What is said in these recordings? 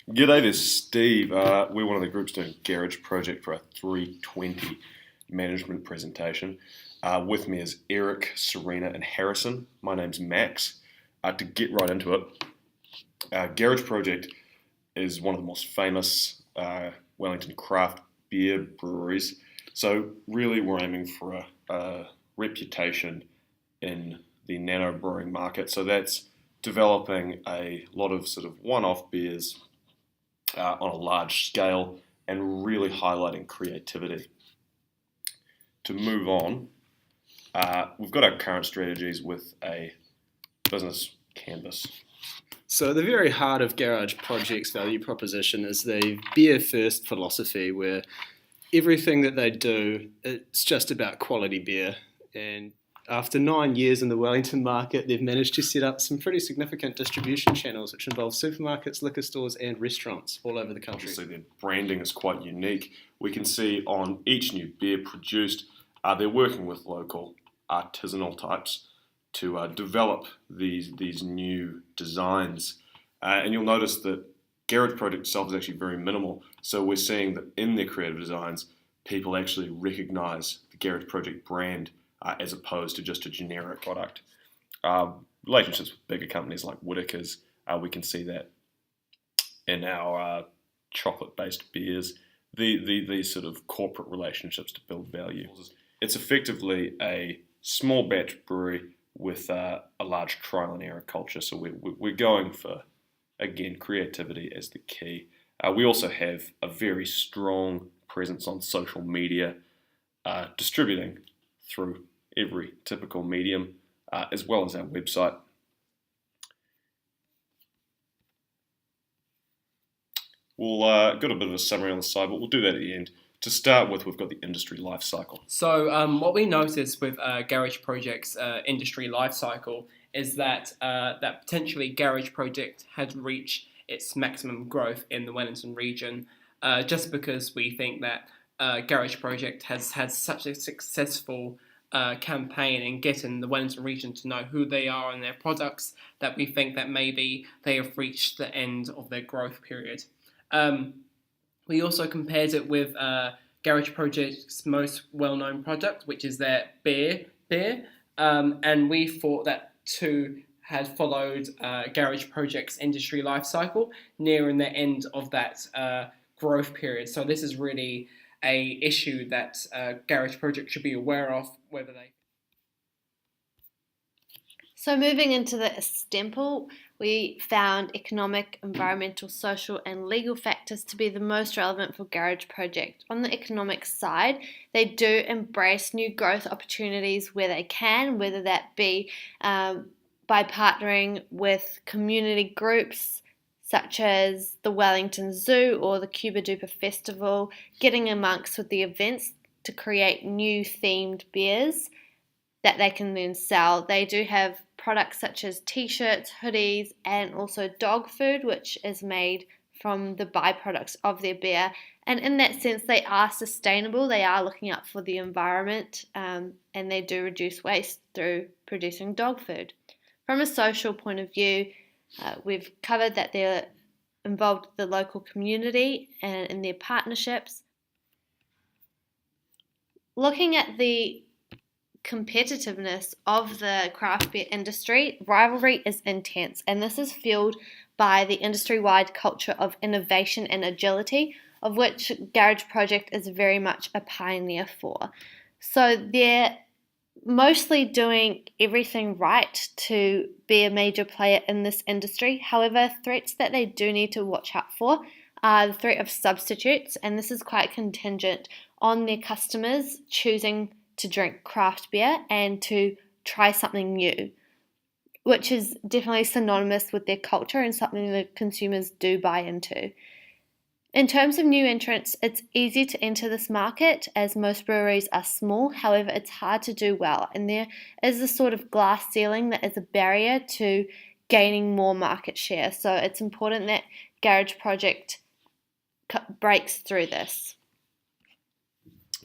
G'day, this is Steve. We're one of the groups doing Garage Project for our 320 management presentation. With me is Eric, Serena, and Harrison. My name's Max. To get right into it, Garage Project is one of the most famous Wellington craft beer breweries. So really we're aiming for a reputation in the nano brewing market. So that's developing a lot of sort of one-off beers on a large scale and really highlighting creativity. To move on, we've got our current strategies with a business canvas. So the very heart of Garage Project's value proposition is the beer first philosophy, where everything that they do, it's just about quality beer. And after 9 years in the Wellington market, they've managed to set up some pretty significant distribution channels, which involve supermarkets, liquor stores, and restaurants all over the country. Obviously, their branding is quite unique. We can see on each new beer produced, they're working with local artisanal types to develop these new designs. And you'll notice that Garage Project itself is actually very minimal. So we're seeing that in their creative designs, people actually recognise the Garage Project brand as opposed to just a generic product. Relationships with bigger companies like Whittaker's, we can see that in our chocolate-based beers, these sort of corporate relationships to build value. It's effectively a small batch brewery with a large trial and error culture. So we're going for, again, creativity as the key. We also have a very strong presence on social media, distributing through every typical medium, as well as our website. We'll got a bit of a summary on the side, but we'll do that at the end. To start with, we've got the industry life cycle. So what we noticed with Garage Project's industry life cycle is that that potentially Garage Project had reached its maximum growth in the Wellington region, just because we think that Garage Project has had such a successful campaign in getting the Wellington region to know who they are and their products, that we think that maybe they have reached the end of their growth period. We also compared it with Garage Project's most well-known product, which is their beer, and we thought that too had followed Garage Project's industry life cycle, nearing the end of that growth period. So this is really a issue that Garage Project should be aware of, whether they... So moving into the example, we found economic, environmental, social and legal factors to be the most relevant for Garage Project. On the economic side, they do embrace new growth opportunities where they can, whether that be by partnering with community groups such as the Wellington Zoo or the Cuba Duper Festival, getting amongst with the events to create new themed beers that they can then sell. They do have products such as t-shirts, hoodies, and also dog food, which is made from the byproducts of their beer. And in that sense, they are sustainable. They are looking out for the environment, and they do reduce waste through producing dog food. From a social point of view, we've covered that they're involved with the local community and in their partnerships. Looking at the competitiveness of the craft beer industry, rivalry is intense, and this is fueled by the industry-wide culture of innovation and agility, of which Garage Project is very much a pioneer for. So they're mostly doing everything right to be a major player in this industry. However, threats that they do need to watch out for are the threat of substitutes, and this is quite contingent on their customers choosing to drink craft beer and to try something new, which is definitely synonymous with their culture and something that consumers do buy into. In terms of new entrants, it's easy to enter this market as most breweries are small. However, it's hard to do well, and there is a sort of glass ceiling that is a barrier to gaining more market share. So it's important that Garage Project breaks through this.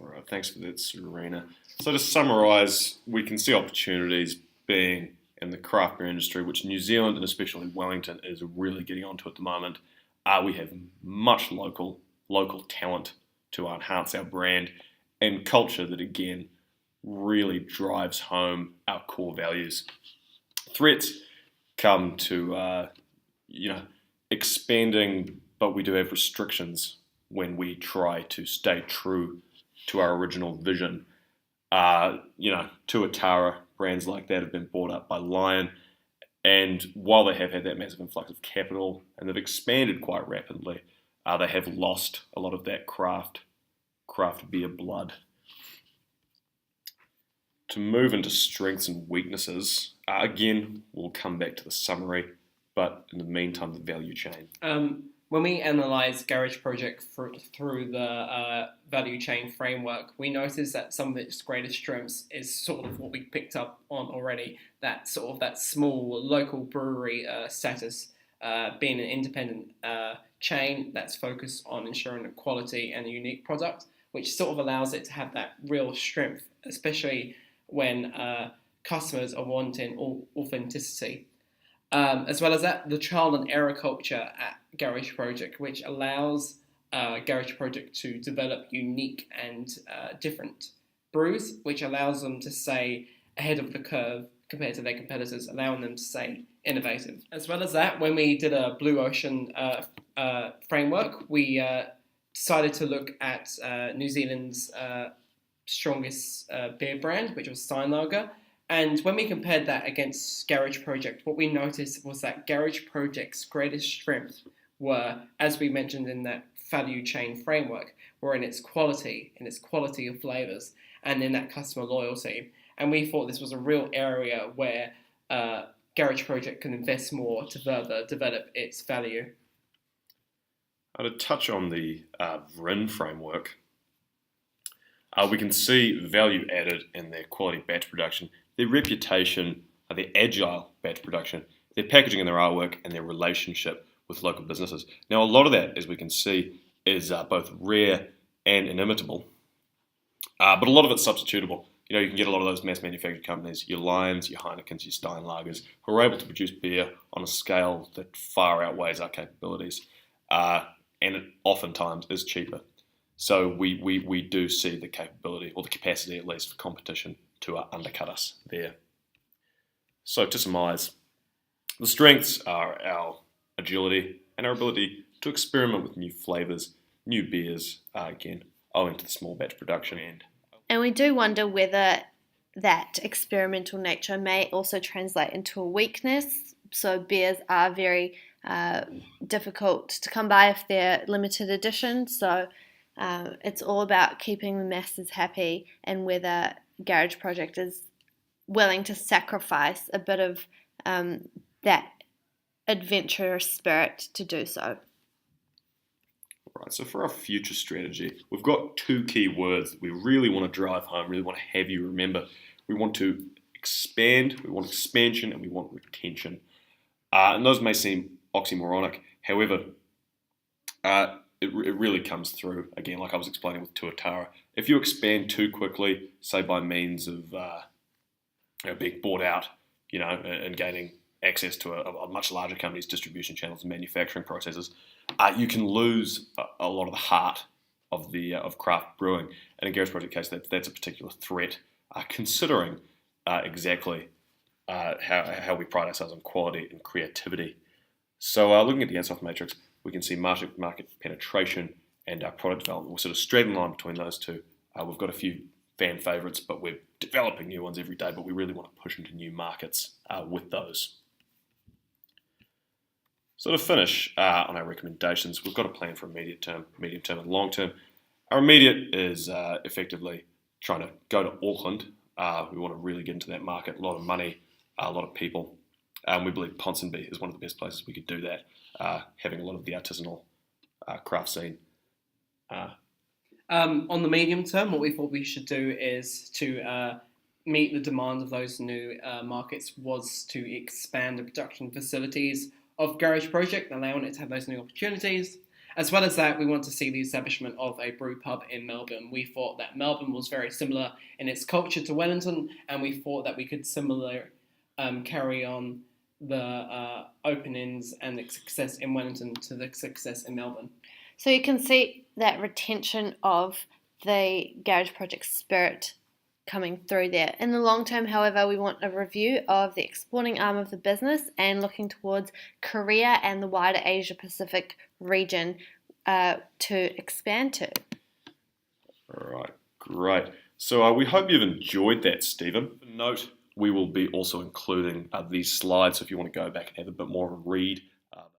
All right, thanks for that, Serena. So to summarise, we can see opportunities being in the craft beer industry, which New Zealand and especially Wellington is really getting onto at the moment. We have much local talent to enhance our brand and culture that, again, really drives home our core values. Threats come to, expanding, but we do have restrictions when we try to stay true to our original vision. Tuatara, brands like that have been bought up by Lion, and while they have had that massive influx of capital and they've expanded quite rapidly, they have lost a lot of that craft beer blood. To move into strengths and weaknesses, again, we'll come back to the summary, but in the meantime, the value chain. When we analyse Garage Project through the value chain framework, we notice that some of its greatest strengths is sort of what we picked up on already, that sort of that small local brewery status, being an independent chain that's focused on ensuring a quality and a unique product, which sort of allows it to have that real strength, especially when customers are wanting authenticity. As well as that, the trial and error culture at Garage Project, which allows Garage Project to develop unique and different brews, which allows them to stay ahead of the curve compared to their competitors, allowing them to stay innovative. As well as that, when we did a Blue Ocean framework, we decided to look at New Zealand's strongest beer brand, which was Steinlager. And when we compared that against Garage Project, what we noticed was that Garage Project's greatest strengths were, as we mentioned in that value chain framework, were in its quality of flavours, and in that customer loyalty. And we thought this was a real area where Garage Project can invest more to further develop its value. To touch on the VRIN framework, we can see value added in their quality batch production, their reputation, their agile batch production, their packaging and their artwork, and their relationship with local businesses. Now, a lot of that, as we can see, is both rare and inimitable, but a lot of it's substitutable. You can get a lot of those mass manufactured companies, your Lions, your Heinekens, your Steinlagers, who are able to produce beer on a scale that far outweighs our capabilities, and it oftentimes is cheaper. So we do see the capability, or the capacity at least, for competition to undercut us there. So to surmise, the strengths are our agility and our ability to experiment with new flavours, new beers, again, owing to the small batch production end. And we do wonder whether that experimental nature may also translate into a weakness. So beers are very difficult to come by if they're limited edition. So it's all about keeping the masses happy, and whether Garage Project is willing to sacrifice a bit of that adventurous spirit to do so. Right, so for our future strategy, we've got two key words that we really want to drive home, really want to have you remember. We want to expand, we want expansion, and we want retention. And those may seem oxymoronic. However, it really comes through, again, like I was explaining with Tuatara. If you expand too quickly, say by means of being bought out, and gaining access to a much larger company's distribution channels and manufacturing processes, you can lose a lot of the heart of craft brewing. And in Garage Project case, that's a particular threat, considering exactly how we pride ourselves on quality and creativity. So looking at the Ansoff matrix, we can see market penetration and product development. We're sort of straight in line between those two. We've got a few fan favourites, but we're developing new ones every day, but we really want to push into new markets with those. So to finish on our recommendations, we've got a plan for immediate term, medium term, and long term. Our immediate is effectively trying to go to Auckland. We want to really get into that market, a lot of money, a lot of people. We believe Ponsonby is one of the best places we could do that, having a lot of the artisanal craft scene. On the medium term, what we thought we should do is to meet the demands of those new markets was to expand the production facilities of Garage Project, allowing it to have those new opportunities. As well as that, we want to see the establishment of a brew pub in Melbourne. We thought that Melbourne was very similar in its culture to Wellington, and we thought that we could similarly carry on the openings and the success in Wellington to the success in Melbourne. So you can see that retention of the garage project spirit coming through there. In the long term, however, we want a review of the exporting arm of the business and looking towards Korea and the wider Asia Pacific region to expand to. All right, great. So we hope you've enjoyed that, Stephen. Note, we will be also including these slides, so if you want to go back and have a bit more of a read